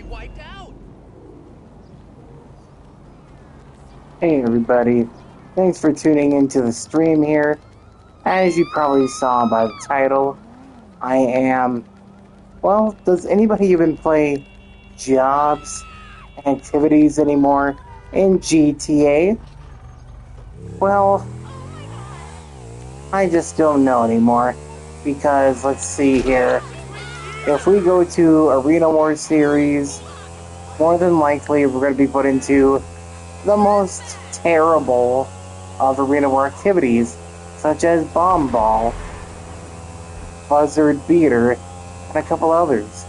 wiped out. Hey everybody, thanks for tuning into the stream here. As you probably saw by the title, I am... Well, does anybody even play jobs and activities anymore in GTA? Well, I just don't know anymore. Because, let's see here, if we go to Arena War Series, more than likely we're going to be put into the most terrible of Arena War activities, such as Bomb Ball, Buzzard Beater, and a couple others.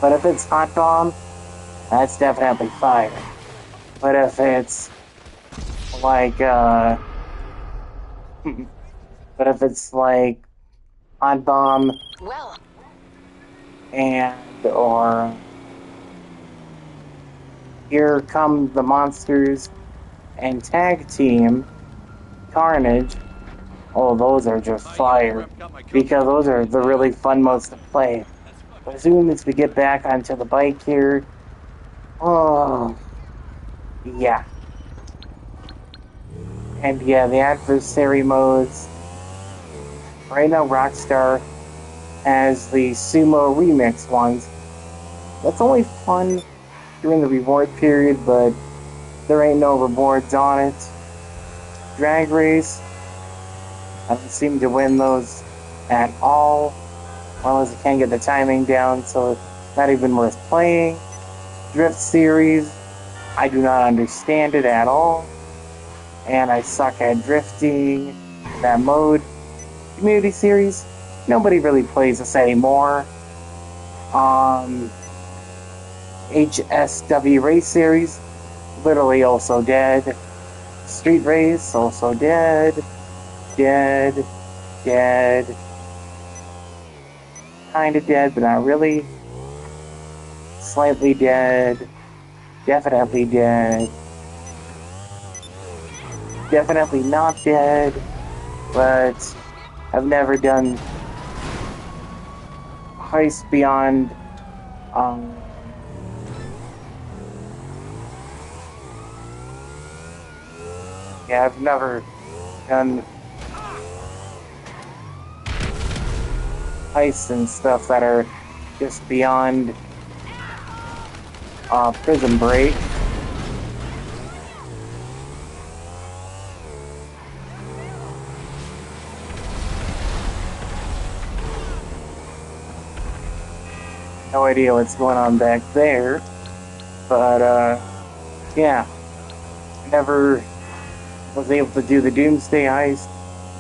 But if it's Hot Bomb, that's definitely fire. But if it's like, but if it's like Hot Bomb or Here Come the Monsters and Tag Team Carnage, oh, those are just fire. Because those are the really fun modes to play. But as soon as we get back onto the bike here, oh, yeah. And yeah, the adversary modes. Right now, Rockstar has the Sumo Remix ones. That's only fun during the reward period, but there ain't no rewards on it. Drag Race, I don't seem to win those at all. Well, as I can't get the timing down, so it's not even worth playing. Drift Series, I do not understand it at all. And I suck at drifting, that mode. Community Series, nobody really plays this anymore. HSW Race Series, literally also dead. Street Race, also dead. Dead. Kinda dead, but not really. Slightly dead. Definitely dead. Definitely not dead, but I've never done Heist Beyond, yeah, I've never done heists and stuff that are just beyond Prison Break. No idea what's going on back there, but yeah, never was able to do the Doomsday Heist,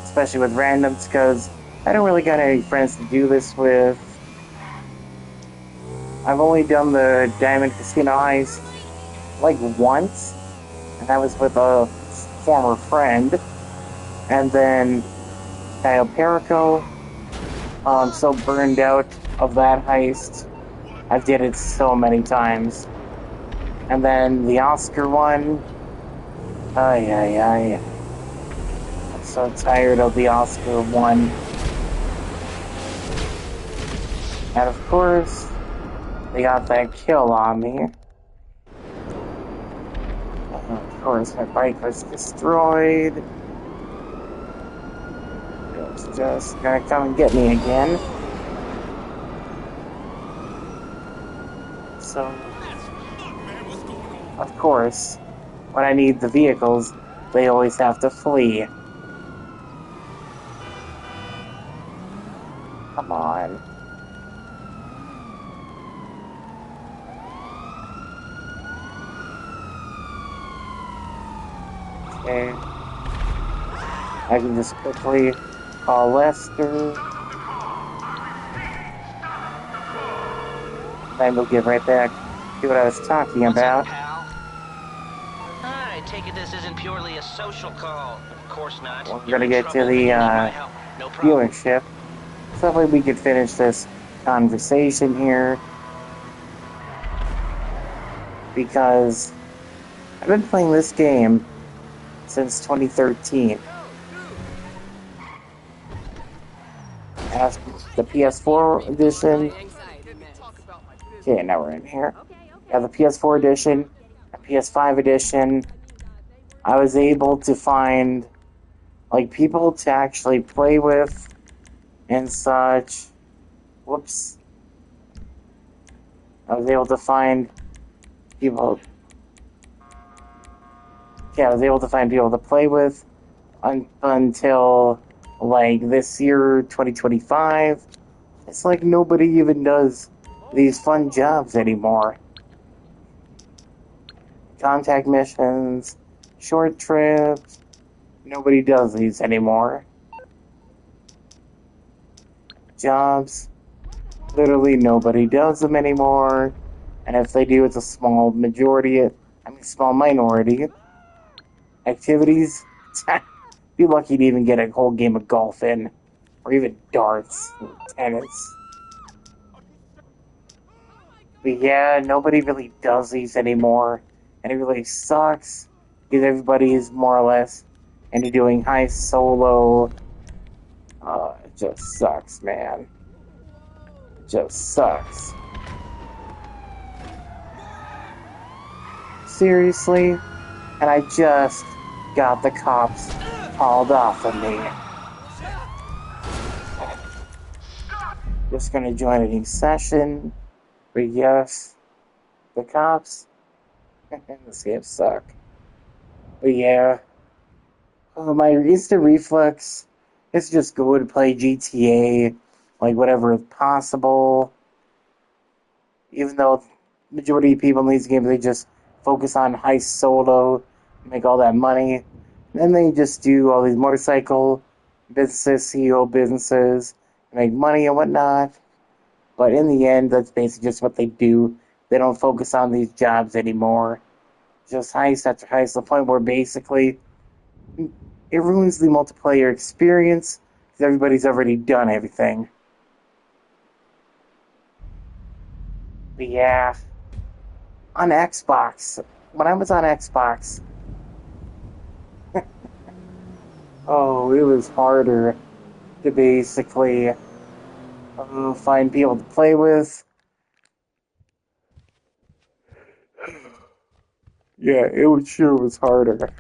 especially with randoms, because I don't really got any friends to do this with. I've only done the Diamond Casino Heist like once, and that was with a former friend, and then Kyle Perico. I'm so burned out of that heist. I've did it so many times. And then the Oscar one. I'm so tired of the Oscar one. And of course, they got that kill on me. Of course, my bike was destroyed. It's just gonna come and get me again. So, of course, when I need the vehicles, they always have to flee. Come on. Okay. I can just quickly call Lester. Then we'll get right back to what I was talking about. I take it this isn't purely a social call. Of course not. We're gonna get to the viewership. So hopefully we can finish this conversation here. Because I've been playing this game since 2013. As the PS4 edition. Okay, now we're in here. Yeah, the PS4 edition, and PS5 edition. I was able to find like people to actually play with and such. Whoops. I was able to find people. Yeah, I was able to find people to play with until like this year, 2025. It's like nobody even does these fun jobs anymore. Contact missions, short trips. Nobody does these anymore. Jobs. Literally nobody does them anymore. And if they do, it's a small majority. Small minority. Activities. Be lucky to even get a whole game of golf in. Or even darts. Tennis. But yeah, nobody really does these anymore. And it really sucks. Because everybody is more or less into doing high solo. It just sucks, man. It just sucks. Seriously? And I just got the cops hauled off of me. Just gonna join a new session. But yes, the cops in this game suck. But yeah, my instant reflex is just go and play GTA, like whatever is possible. Even though majority of people in these games, they just focus on high solo, make all that money. And then they just do all these motorcycle businesses, CEO businesses, make money and whatnot. But in the end, that's basically just what they do. They don't focus on these jobs anymore. Just heist after heist, to the point where basically it ruins the multiplayer experience because everybody's already done everything. But yeah, on Xbox, when I was on Xbox, oh, it was harder to basically find people to play with. Yeah, sure was harder.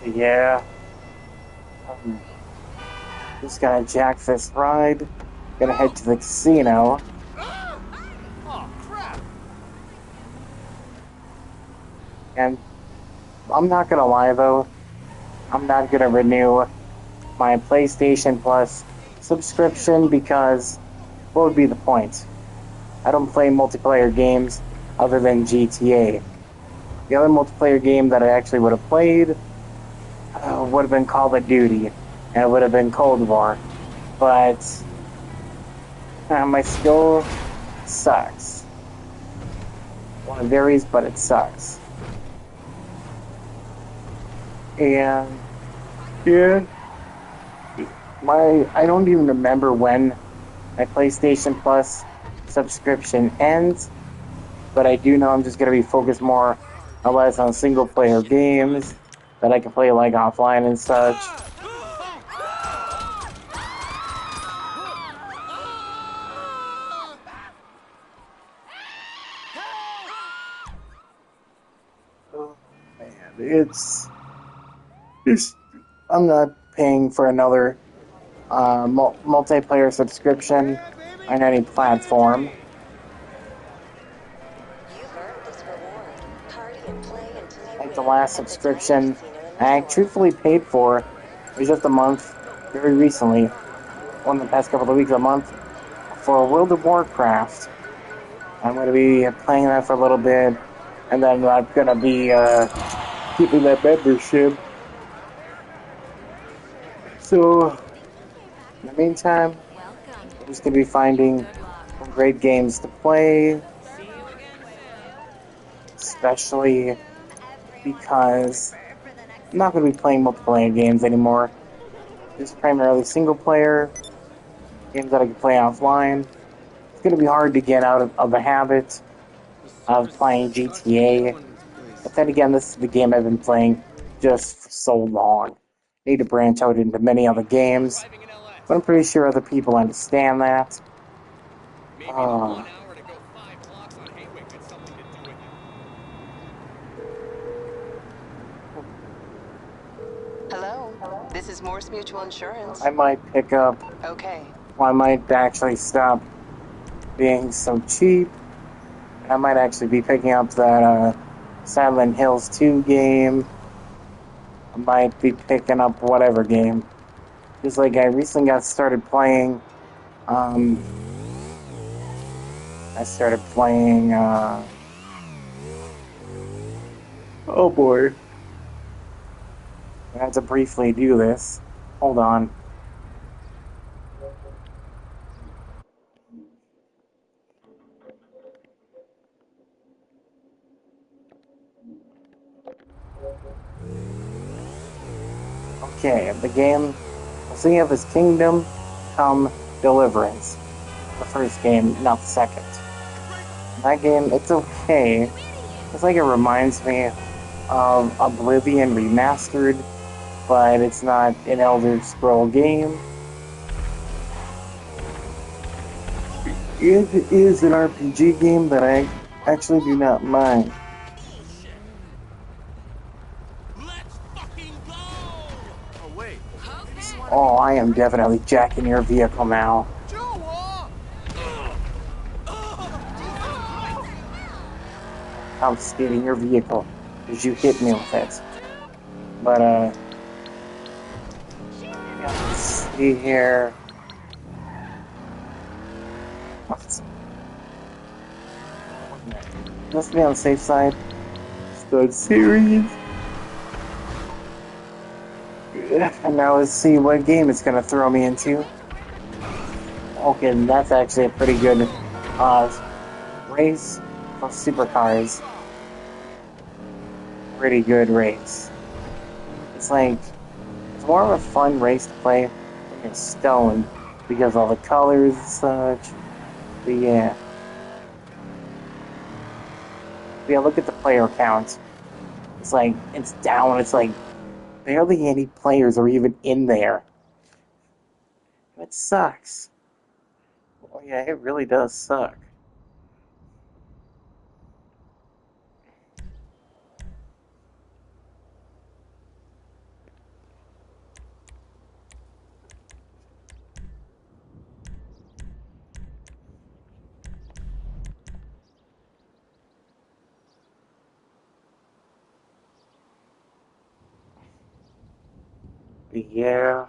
But yeah, just gonna jack this ride. Gonna head to the casino. Oh, crap! And I'm not gonna lie though, I'm not gonna renew my PlayStation Plus subscription because what would be the point? I don't play multiplayer games other than GTA. The other multiplayer game that I actually would have played would have been Call of Duty, and it would have been Cold War. But my skill sucks. Well, it varies, but it sucks. And yeah, I don't even remember when my PlayStation Plus subscription ends, but I do know I'm just gonna be focused more or less on single player games that I can play like offline and such. Oh man, it's I'm not paying for another multiplayer subscription on any platform. Like the last subscription I truthfully paid for, it was just a month, very recently, one of the past couple of weeks, a month, for World of Warcraft. I'm going to be playing that for a little bit, and then I'm going to be keeping that membership. So, in the meantime, I'm just going to be finding some great games to play, especially because I'm not going to be playing multiplayer games anymore. Just primarily single player games that I can play offline. It's going to be hard to get out of the habit of playing GTA. But then again, this is the game I've been playing just for so long. Need to branch out into many other games, but I'm pretty sure other people understand that. Maybe the 1 hour to go 5 blocks on Haywick had something to do with it. Hello, this is Morse Mutual Insurance. I might pick up, Okay. well, I might actually stop being so cheap. I might actually be picking up that Silent Hills 2 game. I might be picking up whatever game. Just like I recently got started playing, I started playing, oh boy. I had to briefly do this. Hold on. Okay, the game, the thing of is Kingdom Come Deliverance. The first game, not the second. That game, it's okay. It's like it reminds me of Oblivion Remastered, but it's not an Elder Scroll game. It is an RPG game that I actually do not mind. Let's fucking go! Oh, wait. Oh, I am definitely jacking your vehicle now. Confiscating your vehicle because you hit me with it. But, let's see here. Let's be on the safe side. Start series. And now let's see what game it's gonna throw me into. Okay, that's actually a pretty good race for supercars. Pretty good race. It's like, it's more of a fun race to play when you're stoned because all the colors and such. But yeah. But yeah, look at the player count. It's like, it's down, it's like, barely any players are even in there. It sucks. Oh yeah, it really does suck. But yeah.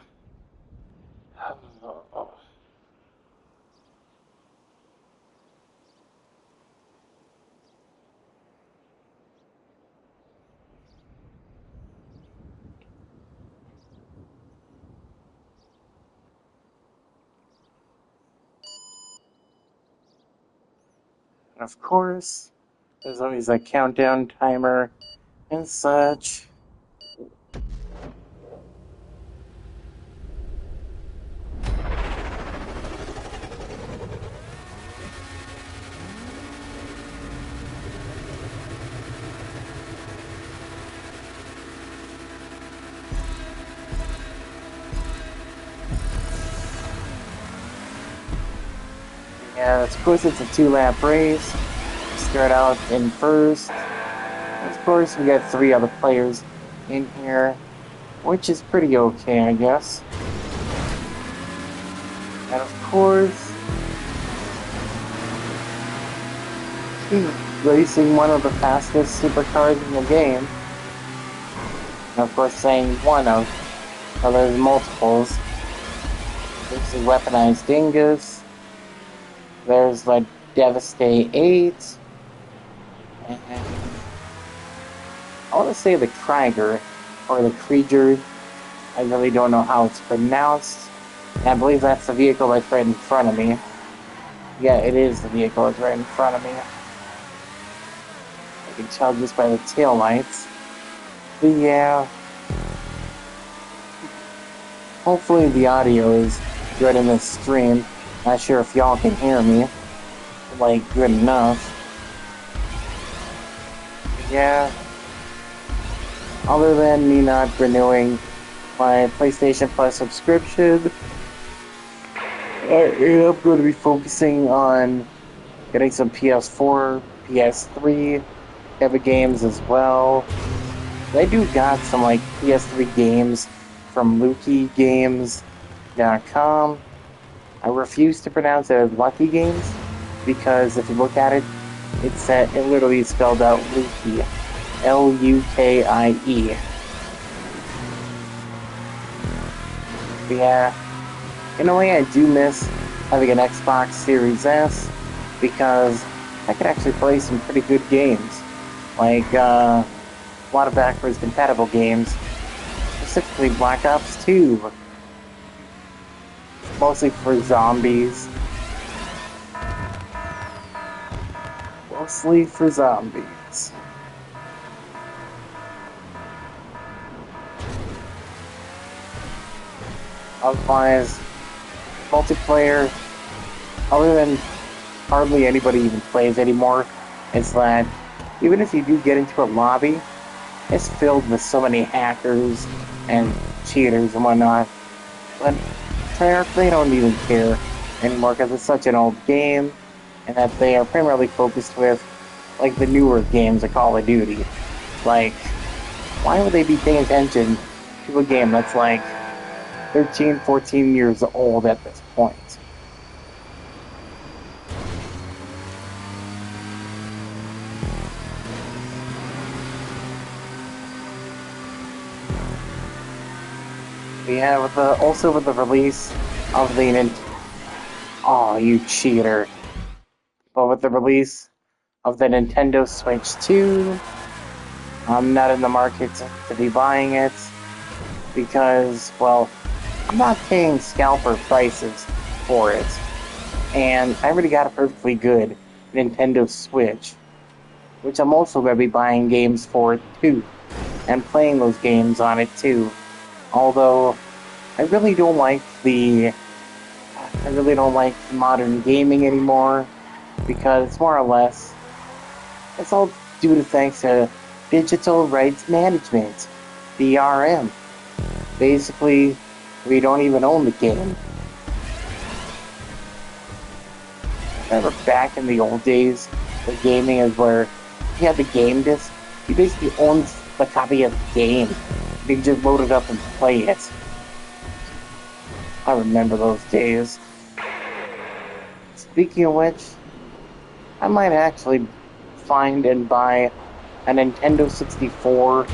And of course, there's always a countdown timer and such. Yeah, of course it's a 2-lap race. Start out in first. Of course, we got 3 other players in here, which is pretty okay, I guess. And of course, racing one of the fastest supercars in the game. And of course, saying one of, well, there's multiples. There's the weaponized Dingus. There's the Devastate 8. And I want to say the Krieger, or the Krieger. I really don't know how it's pronounced. And I believe that's the vehicle that's right in front of me. Yeah, it is the vehicle that's right in front of me. I can tell just by the tail lights. But yeah, Hopefully the audio is good in this stream. Not sure if y'all can hear me, like, good enough. Yeah. Other than me not renewing my PlayStation Plus subscription, I am going to be focusing on getting some PS4, PS3 type of games as well. I do got some like PS3 games from LuckyGames.com. I refuse to pronounce it as Lucky Games because if you look at it, it literally spelled out Lukie, Lukie. But yeah, in a way I do miss having an Xbox Series S because I could actually play some pretty good games, like a lot of backwards compatible games, specifically Black Ops 2, mostly for zombies. Mostly for zombies. Otherwise, multiplayer, other than hardly anybody even plays anymore, is that even if you do get into a lobby, it's filled with so many hackers and cheaters and whatnot. But they don't even care anymore because it's such an old game, and that they are primarily focused with, like, the newer games of Call of Duty. Like, why would they be paying attention to a game that's like 13, 14 years old at this point? Yeah, also with the release of the oh, you cheater. But with the release of the Nintendo Switch 2, I'm not in the market to be buying it because, well, I'm not paying scalper prices for it. And I already got a perfectly good Nintendo Switch, which I'm also going to be buying games for too, and playing those games on it too. Although, I really don't like modern gaming anymore, because it's more or less, it's all due to thanks to Digital Rights Management, DRM. Basically, we don't even own the game. Remember back in the old days, the gaming is where you had the game disc, you basically owned the copy of the game. You could just load it up and play it. I remember those days. Speaking of which, I might actually find and buy a Nintendo 64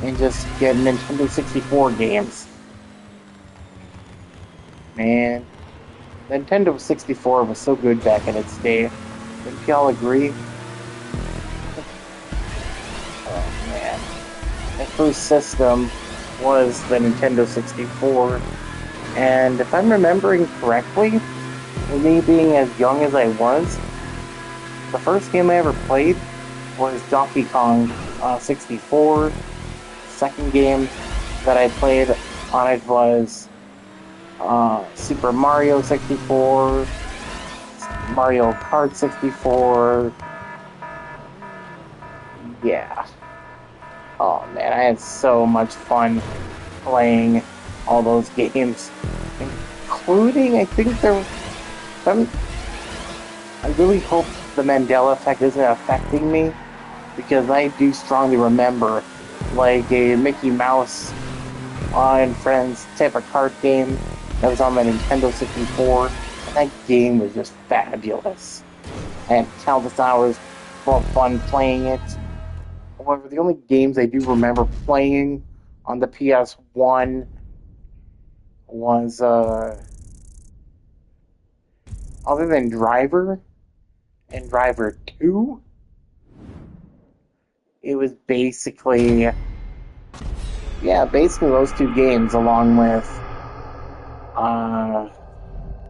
and just get Nintendo 64 games. Man, Nintendo 64 was so good back in its day. Don't y'all agree? Oh man. My first system was the Nintendo 64, and if I'm remembering correctly, with me being as young as I was, the first game I ever played was Donkey Kong 64. Second game that I played on it was Super Mario 64, Mario Kart 64. Yeah. Oh man, I had so much fun playing all those games, including, I think I really hope the Mandela effect isn't affecting me, because I do strongly remember like a Mickey Mouse and Friends type of card game that was on the Nintendo 64, and that game was just fabulous. I had countless hours of fun playing it. However, the only games I do remember playing on the PS1 was, other than Driver and Driver 2, it was basically those two games, along with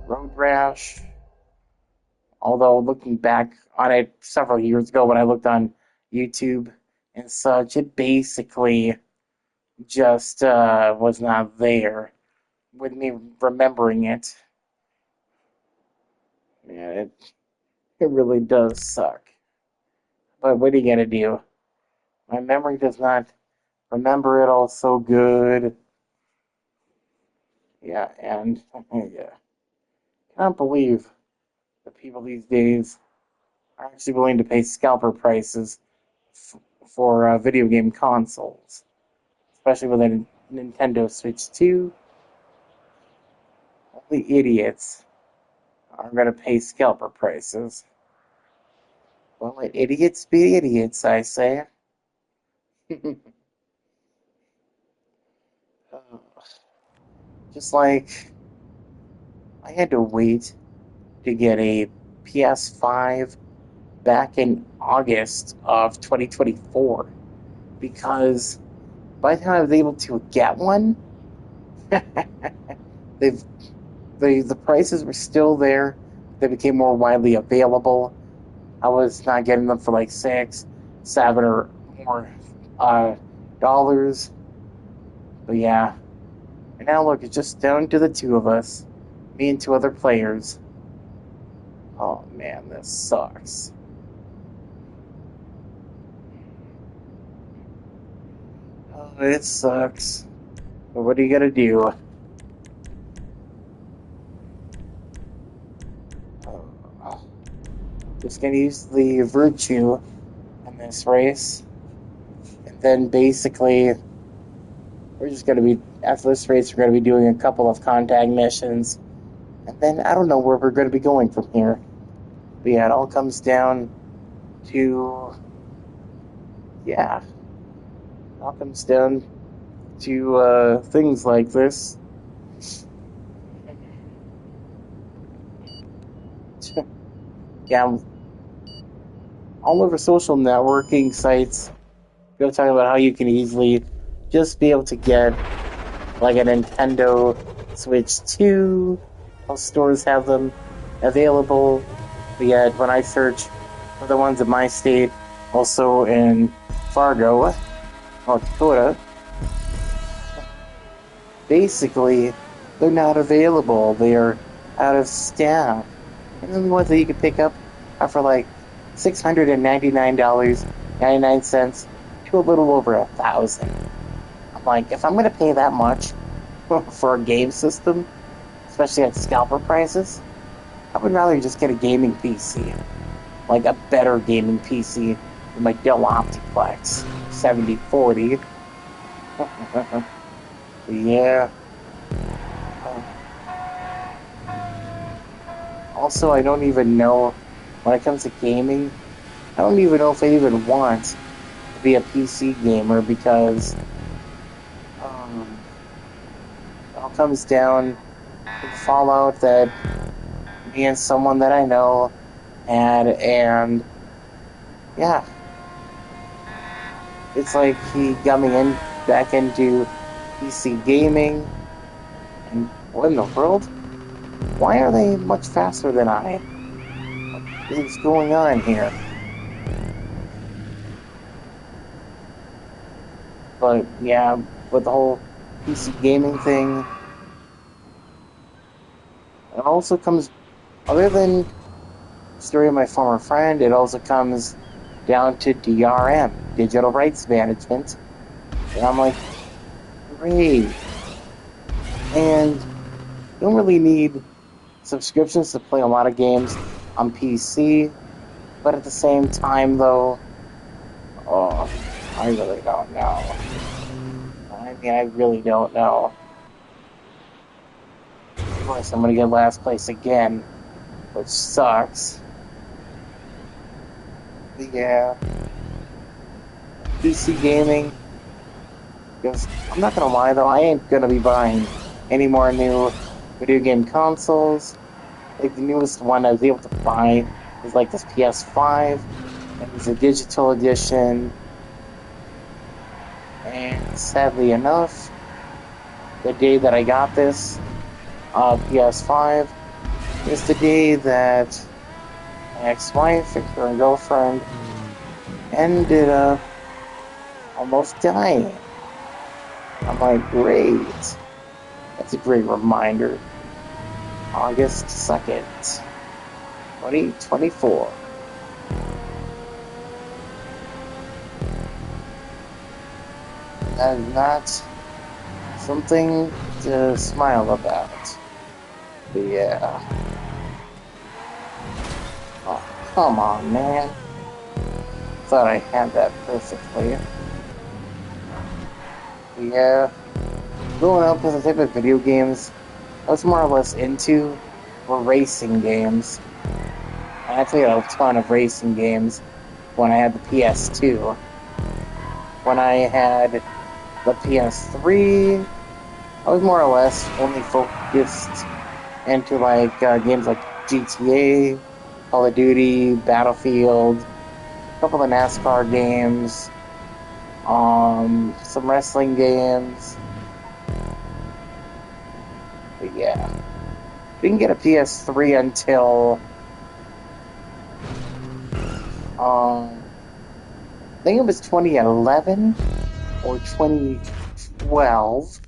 Road Rash. Although looking back on it several years ago when I looked on YouTube and such, it basically just was not there. with me remembering it. Yeah, it really does suck. But what are you gonna do? My memory does not remember it all so good. Yeah, and yeah. Can't believe the people these days are actually willing to pay scalper prices for video game consoles, especially with a Nintendo Switch 2. Only idiots are going to pay scalper prices. Well, let idiots be idiots, I say. Just like I had to wait to get a PS5 back in August of 2024 because by the time I was able to get one, they've the prices were still there. They became more widely available. I was not getting them for like $6, $7, or more dollars. But yeah, and now look, it's just down to the two of us, me and two other players. Oh man, this sucks. Oh, it sucks. But what are you gonna do? Oh, just gonna use the virtue in this race, and then basically we're just gonna be after this race. We're gonna be doing a couple of contact missions, and then I don't know where we're gonna be going from here. But yeah, it all comes down to yeah, it all comes down to things like this. Yeah, all over social networking sites, they're talking about how you can easily just be able to get like a Nintendo Switch 2. Most stores have them available. But yet, when I search for the ones in my state, also in Fargo, North Dakota, basically, they're not available. They are out of stock. And then the ones that you can pick up are for like $699.99 to a little over $1,000. I'm like, if I'm going to pay that much for a game system, especially at scalper prices, I would rather just get a gaming PC. Like a better gaming PC than my Dell Optiplex 7040. Yeah. Also, I don't even know, when it comes to gaming, I don't even know if I even want to be a PC gamer because it all comes down to the fallout that me and someone that I know had, and yeah, it's like he got me back into PC gaming, and what in the world? Why are they much faster than I? What is going on here? But yeah, with the whole PC gaming thing, it also comes, other than the story of my former friend, it also comes down to DRM, Digital Rights Management. And I'm like, great. And you don't really need subscriptions to play a lot of games on PC, but at the same time, though, oh, I really don't know. I mean, I really don't know. Of course, I'm gonna get last place again, which sucks. But yeah, PC gaming. Because I'm not gonna lie though, I ain't gonna be buying any more new video game consoles. Like the newest one I was able to buy is like this PS5, and it's a digital edition. And sadly enough, the day that I got this PS5 is the day that my ex-wife and her girlfriend ended up almost dying. I'm like, great. That's a great reminder. August 2nd, 2024. That is not something to smile about. But yeah. Oh, come on, man. Thought I had that perfectly. But yeah. Growing up with the type of video games I was more or less into were racing games. I played a ton of racing games when I had the PS2. When I had the PS3, I was more or less only focused into like games like GTA, Call of Duty, Battlefield, a couple of NASCAR games, some wrestling games. But yeah, didn't get a PS3 until I think it was 2011 or 2012,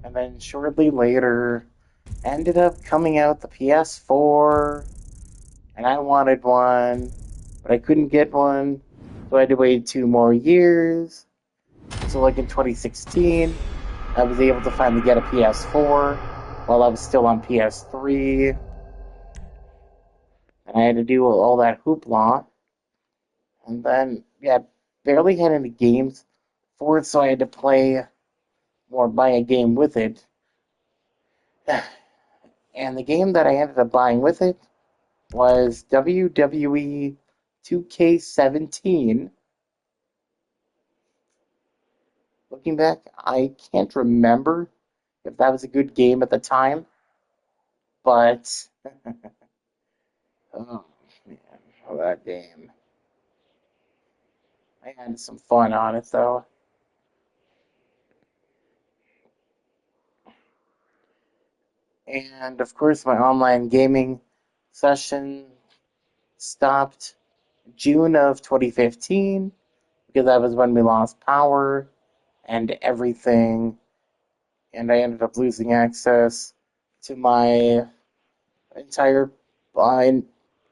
and then shortly later ended up coming out the PS4, and I wanted one, but I couldn't get one, so I had to wait 2 more years. So like in 2016, I was able to finally get a PS4 while I was still on PS3, and I had to do all that hoopla. And then, yeah, barely had any games for it, so I had to play or buy a game with it. And the game that I ended up buying with it was WWE 2K17. Looking back, I can't remember if that was a good game at the time, but oh man, that game. I had some fun on it though. And of course, my online gaming session stopped June of 2015 because that was when we lost power and everything, and I ended up losing access to my entire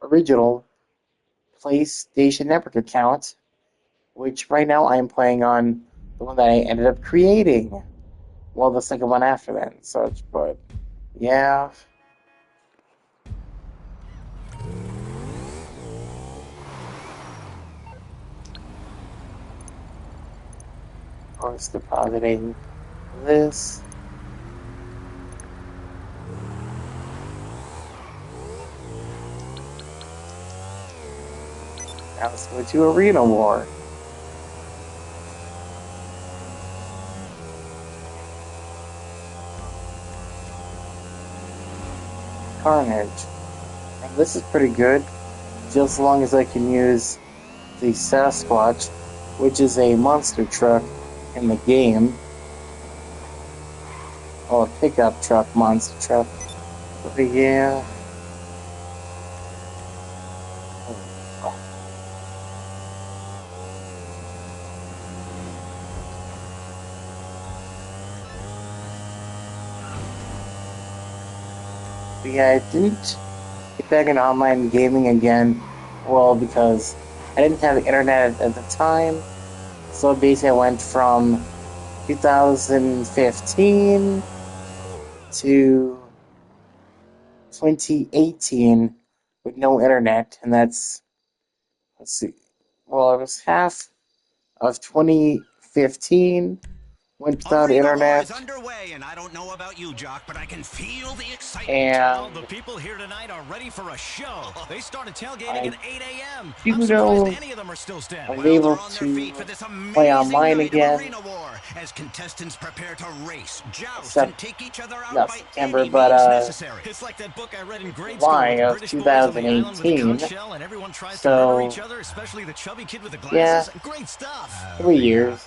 original PlayStation Network account, which right now I am playing on the one that I ended up creating. Well, the second one after that and such, but yeah. Of course, depositing this. Now let's go to Arena War. Carnage. And this is pretty good, just as long as I can use the Sasquatch, which is a monster truck in the game. Oh, a pickup truck, monster truck. But yeah. But yeah, I didn't get back into online gaming again. Well, because I didn't have internet at the time. So basically, I went from 2015 to 2018 with no internet, and that's, let's see, well, it was half of 2015 went without Arena War internet, is underway, and I don't know about you, Jock, but I can feel the excitement. Well, and the people here tonight are ready for a show. They started tailgating I at 8 a.m. do I'm surprised know any of them are still I standing. was Well, able they're on their to feet for this play amazing online night again, of Arena War as contestants prepare to race, joust, and except take each other out not by September, any but means necessary. It's like that book I read in grade school July where the of British boys on the island with a 2018. conch shell and everyone tries to murder So each other, especially the chubby kid with the yeah, glasses. Great stuff. 3 years.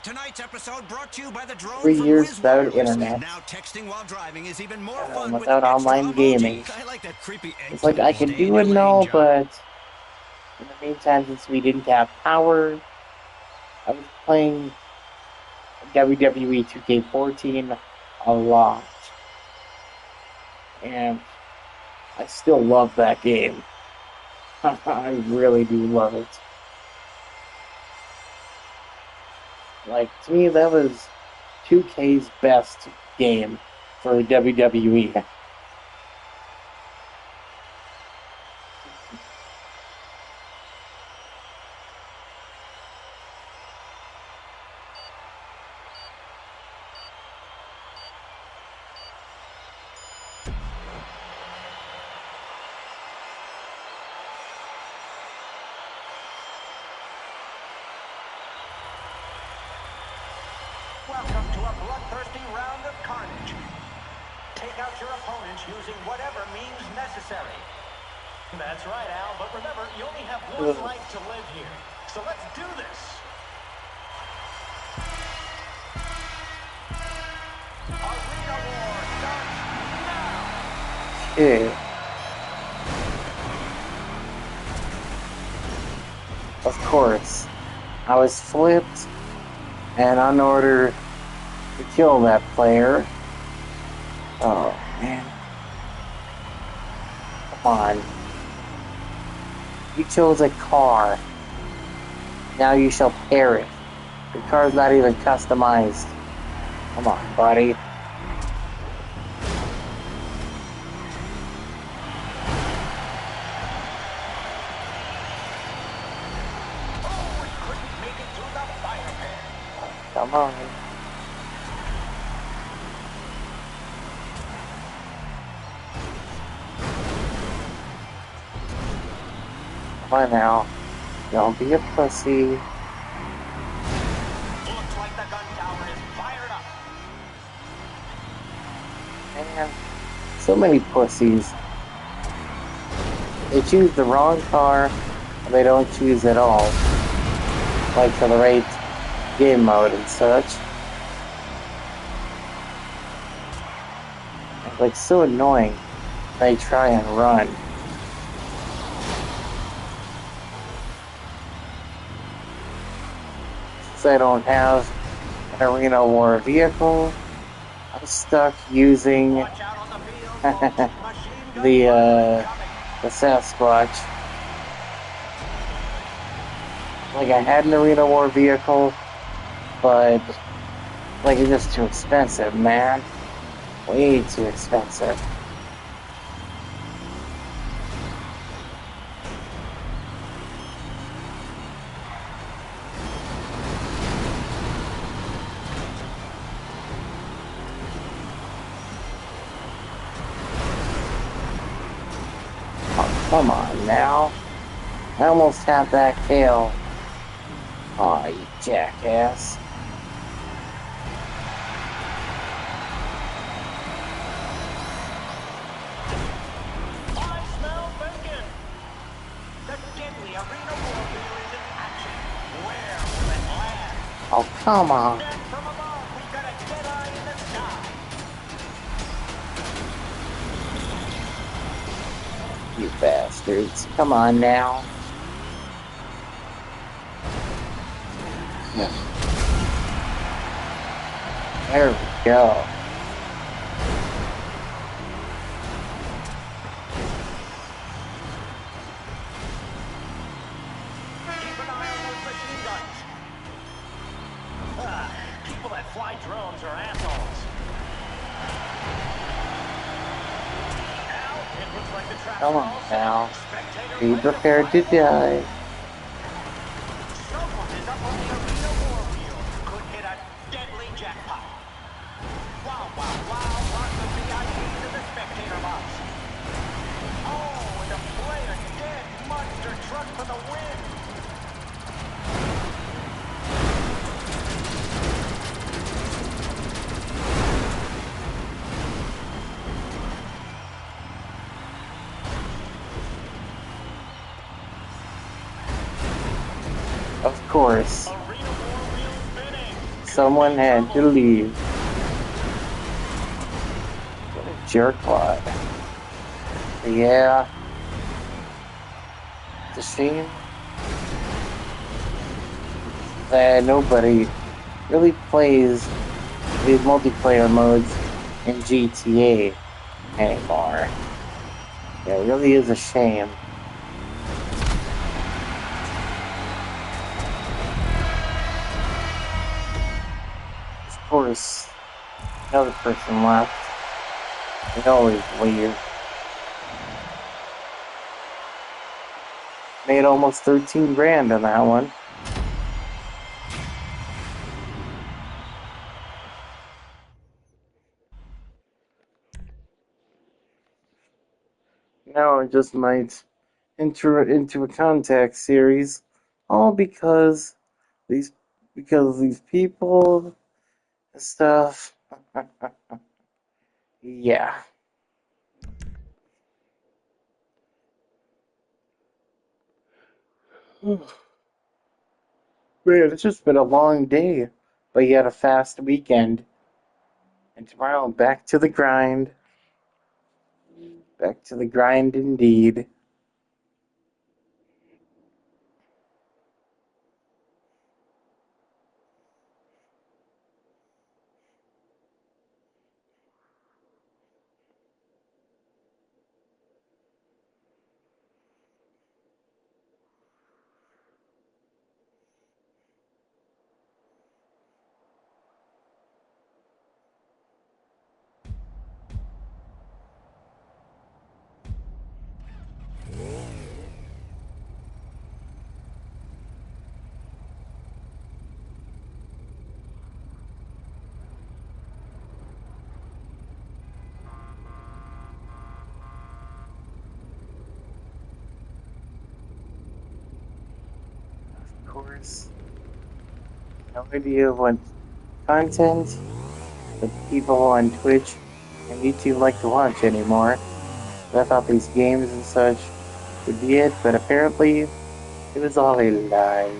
Tonight's episode brought to you by the drone 3 from years Wiz without Wireless. internet, Now texting while driving is even more and fun with without extra online gaming. emojis. I like that creepy It's like eggplant I one. could Stay in do it your and lane, all, Jock. but in the meantime, since we didn't have power, I was playing WWE 2K14 a lot. And I still love that game. I really do love it. Like, to me, that was 2K's best game for WWE. Welcome to a bloodthirsty round of carnage. Take out your opponents using whatever means necessary. That's right, Al, but remember, you only have one life to live here. So let's do this. Arena War starts now. Yeah. Of course, I was flipped, and in order to kill that player, oh man, come on, you chose a car, now you shall perish. The car's not even customized. Come on, buddy. Come on. Come on now. Don't be a pussy. Looks like the gun tower is fired up. Man, so many pussies. They choose the wrong car, or they don't choose at all. Like for the right game mode and such. It's like so annoying. They try and run. Since I don't have an Arena War vehicle, I'm stuck using Watch out on the field, folks. Machine gun the Sasquatch. Like I had an Arena War vehicle, but like it's just too expensive, man. Way too expensive. Oh, come on now. I almost had that kill. Aw, you jackass. I smell bacon. The deadly Arena Warfare is in action. Where will it land? Oh, come on. And from above, we've got a Jedi in the sky. You bastards. Come on now. Yeah. There we go. Keep an eye on those machine guns. People that fly drones are assholes. Now, it looks like the track's Come on all set. now. Spectator Be right up prepared to front. die. Someone is up on the Arena War field. Could hit a deadly jackpot. Wow, wow, wow. Lots of VIPs in the spectator box. Oh, and a player dead. Monster truck for the win. Of course, Arena War wheel spinning. someone had to leave. What a jerkwad. Yeah. It's a shame that nobody really plays these multiplayer modes in GTA anymore. Yeah, it really is a shame. Of course, another person left. They always leave. Made almost 13 grand on that one. Now I just might enter it into a contact series, all these because these people and stuff. Yeah. Man, it's just been a long day, but yet a fast weekend. And tomorrow, back to the grind. Back to the grind indeed. Of course, no idea what content the people on Twitch and YouTube like to watch anymore. I thought these games and such would be it, but apparently it was all a lie.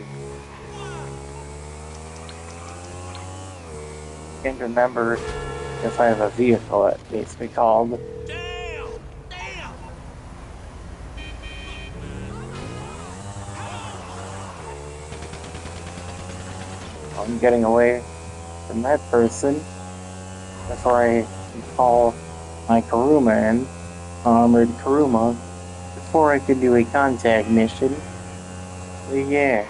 Can't remember if I have a vehicle it needs to be called. I'm getting away from that person before I call my Kuruma in, Armored Kuruma, before I could do a contact mission. But yeah.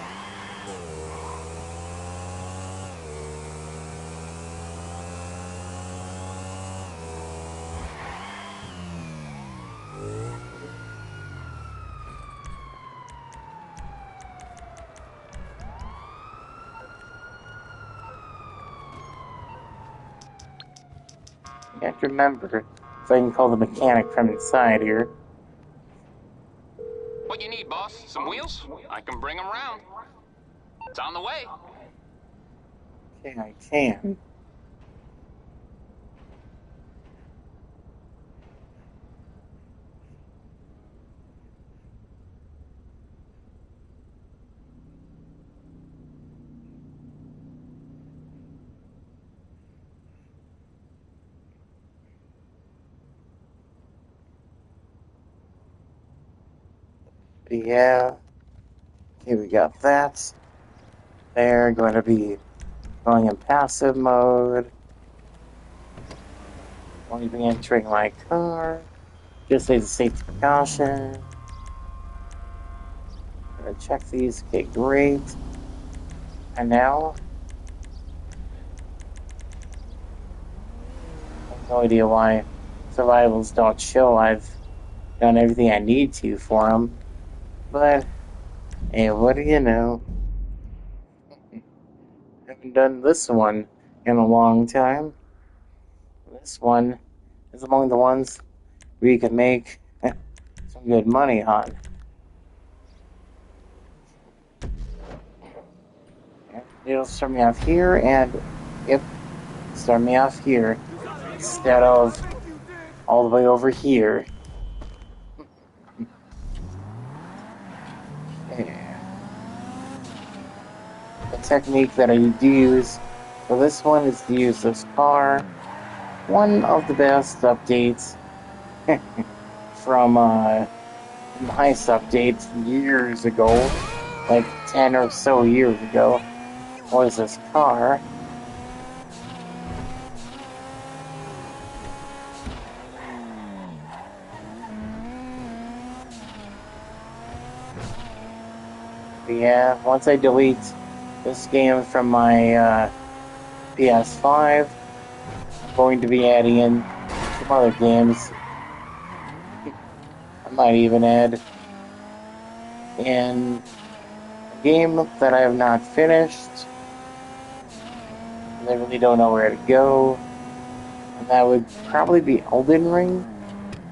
I have to remember if I can call the mechanic from inside here. What you need, boss? Some wheels? I can bring them round. It's on the way. Okay, I can. But yeah. Okay, we got that. They're going to be going in passive mode. Won't be entering my car. Just as a safety precaution. Gonna check these. Okay, great. And now, I have no idea why survivals don't show. I've done everything I need to for them. But, hey, what do you know? Haven't done this one in a long time. This one is among the ones where you can make some good money on. It'll start me off here, and yep, start me off here instead of all the way over here. Yeah. The technique that I do use for this one is to use this car. One of the best updates from the heist updates years ago, like 10 or so years ago, was this car. But yeah, once I delete this game from my PS5, I'm going to be adding in some other games. I might even add in a game that I have not finished. I really don't know where to go. And that would probably be Elden Ring.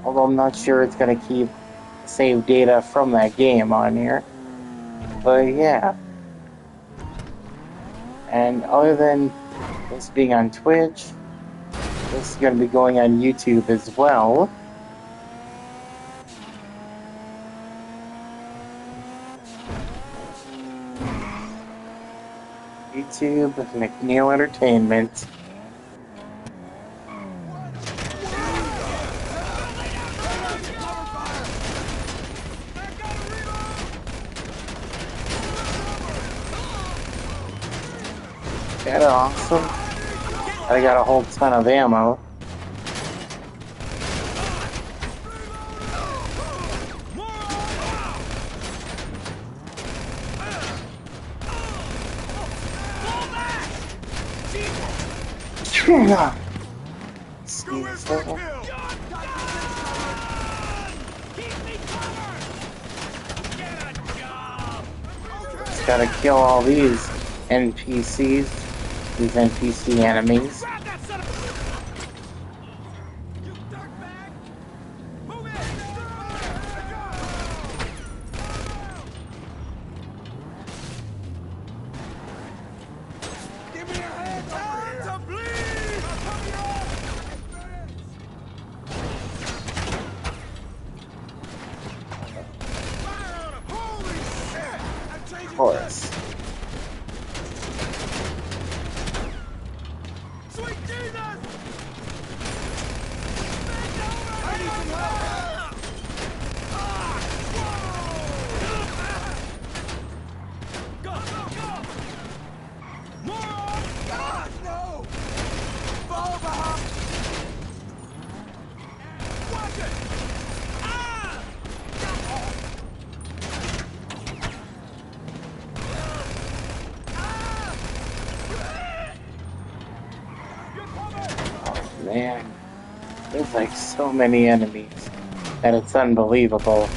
Although I'm not sure it's going to keep save data from that game on here. But yeah. And other than this being on Twitch, this is going to be going on YouTube as well. YouTube, McNeil Entertainment. That awesome. I got a whole ton of ammo. Yeah. Just gotta kill all these NPCs, these NPC enemies. Of course. Man, there's like so many enemies that it's unbelievable.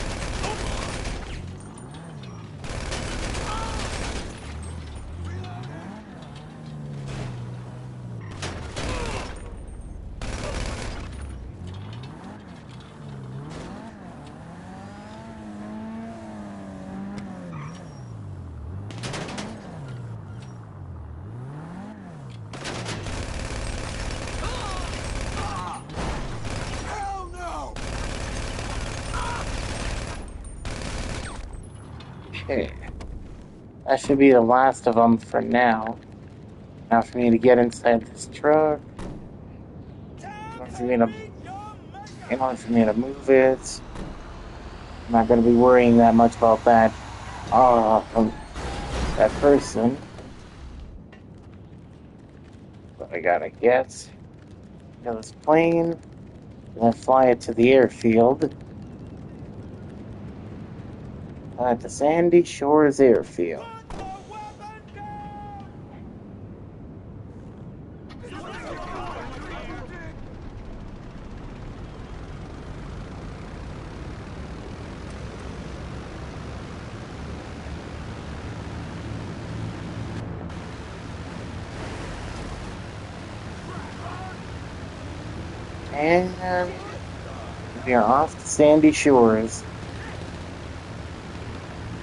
Okay, that should be the last of them for now. Now for me to get inside this truck, in order for me to move it. I'm not going to be worrying that much about that. That person. But I gotta get this plane, and then fly it to the airfield. At the Sandy Shores Airfield. And we are off to Sandy Shores.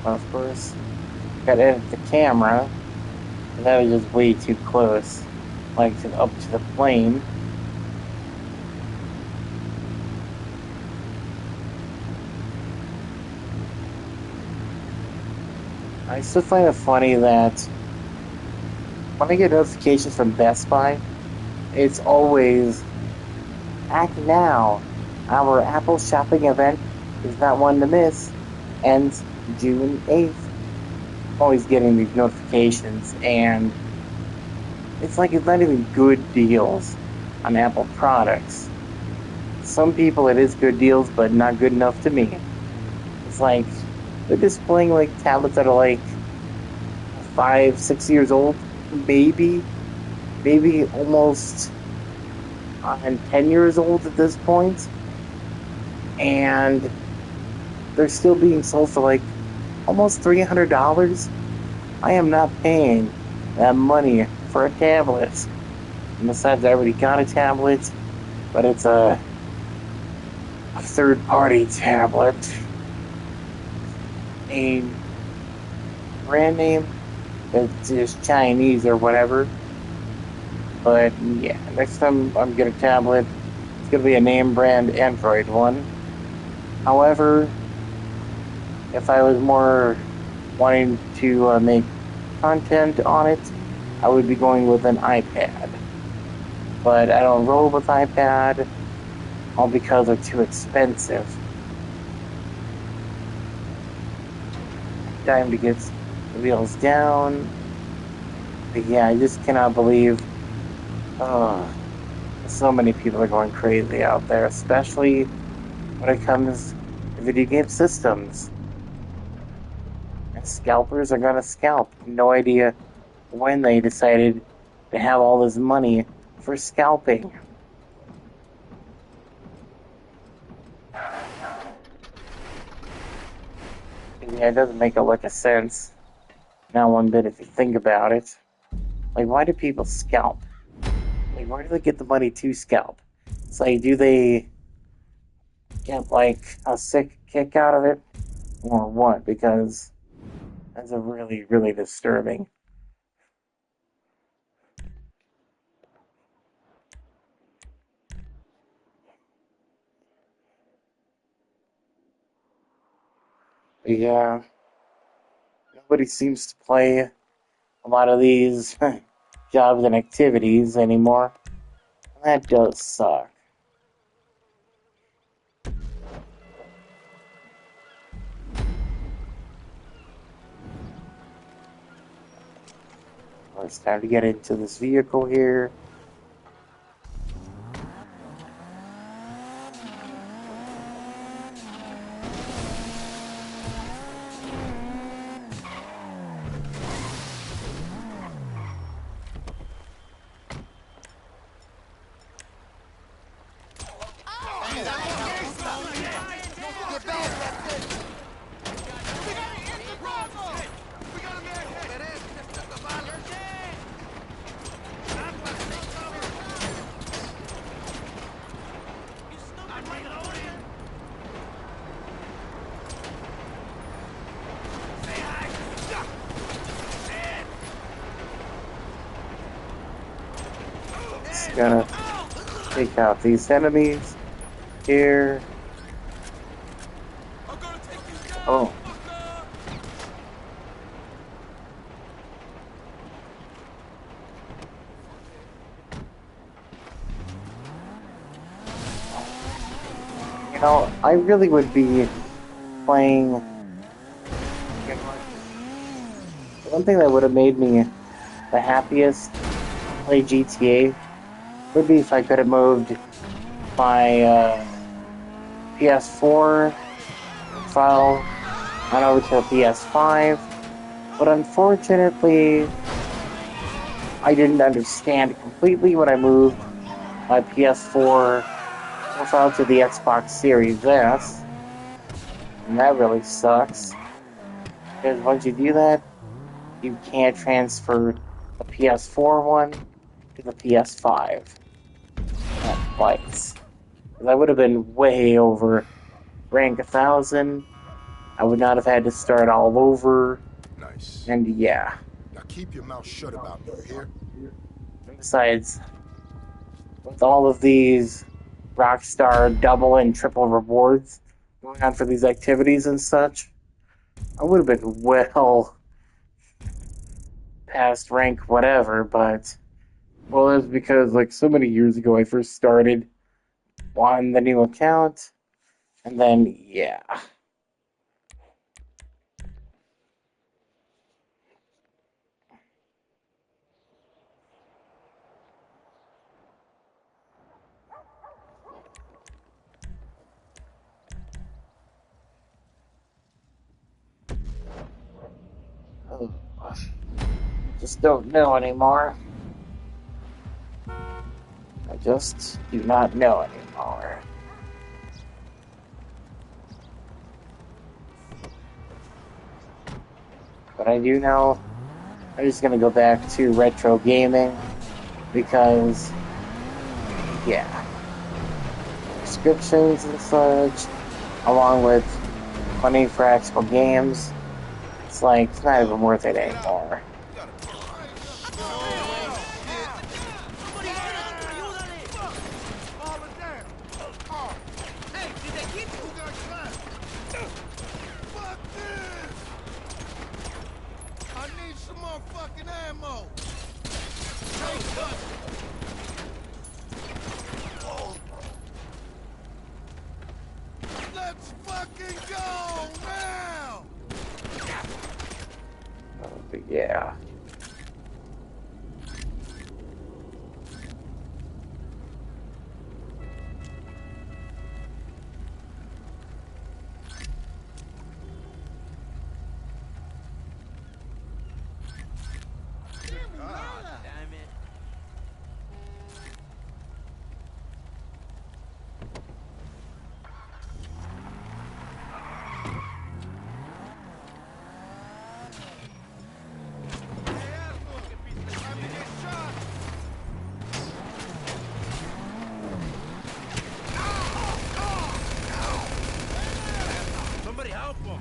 Of course, gotta edit the camera. That was just way too close, like up to the plane. I still find it funny that when I get notifications from Best Buy, it's always act now. Our Apple shopping event is not one to miss. Ends June 8th. Always getting these notifications, and it's like it's not even good deals on Apple products. Some people it is good deals, but not good enough to me. It's like they're displaying like tablets that are like 5, 6 years old, maybe almost on 10 years old at this point, and they're still being sold for like almost $300. I am not paying that money for a tablet. And besides, I already got a tablet, but it's a third-party tablet. A brand name that's just Chinese or whatever. But yeah, next time I'm getting a tablet, it's going to be a name brand Android one. However, if I was more wanting to make content on it, I would be going with an iPad. But I don't roll with iPad, all because they're too expensive. Time to get the wheels down. But yeah, I just cannot believe so many people are going crazy out there, especially when it comes to video game systems. And scalpers are gonna scalp. No idea when they decided to have all this money for scalping. Yeah, it doesn't make a lick of sense. Not one bit if you think about it. Like, why do people scalp? Like, where do they get the money to scalp? It's like, do they get, like, a sick kick out of it? Or what? Because that's a really, really disturbing. But yeah, nobody seems to play a lot of these jobs and activities anymore. That does suck. Well, it's time to get into this vehicle here. Just gonna take out these enemies here. Oh. You know, I really would be playing. One thing that would have made me the happiest to play GTA would be if I could have moved my PS4 file on over to a PS5. But unfortunately, I didn't understand completely when I moved my PS4 profile to the Xbox Series S. And that really sucks. Because once you do that, you can't transfer the PS4 one to the PS5. That bites. Because I would have been way over rank 1,000. I would not have had to start all over. Nice. And yeah. Now keep your mouth shut about me, you hear? And besides, with all of these Rockstar double and triple rewards going on for these activities and such, I would have been well past rank whatever, but well, that's because like so many years ago I first started on the new account, and then yeah. Oh, gosh. just don't know anymore. I just do not know anymore. But I do know I'm just gonna go back to retro gaming because, yeah, subscriptions and such, along with money for actual games, it's like, it's not even worth it anymore. Let's fucking go now! But yeah. Damn it. Somebody help him!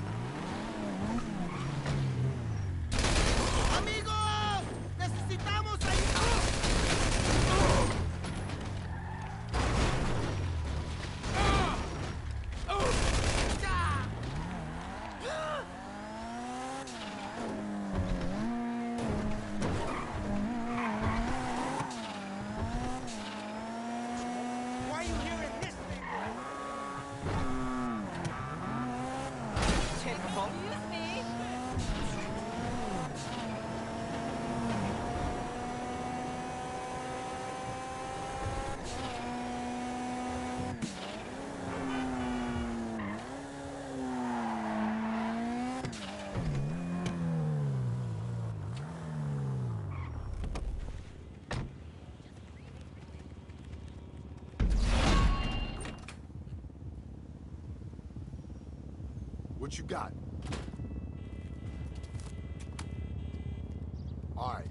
Why are you here in this neighborhood? Excuse me. What you got? All right,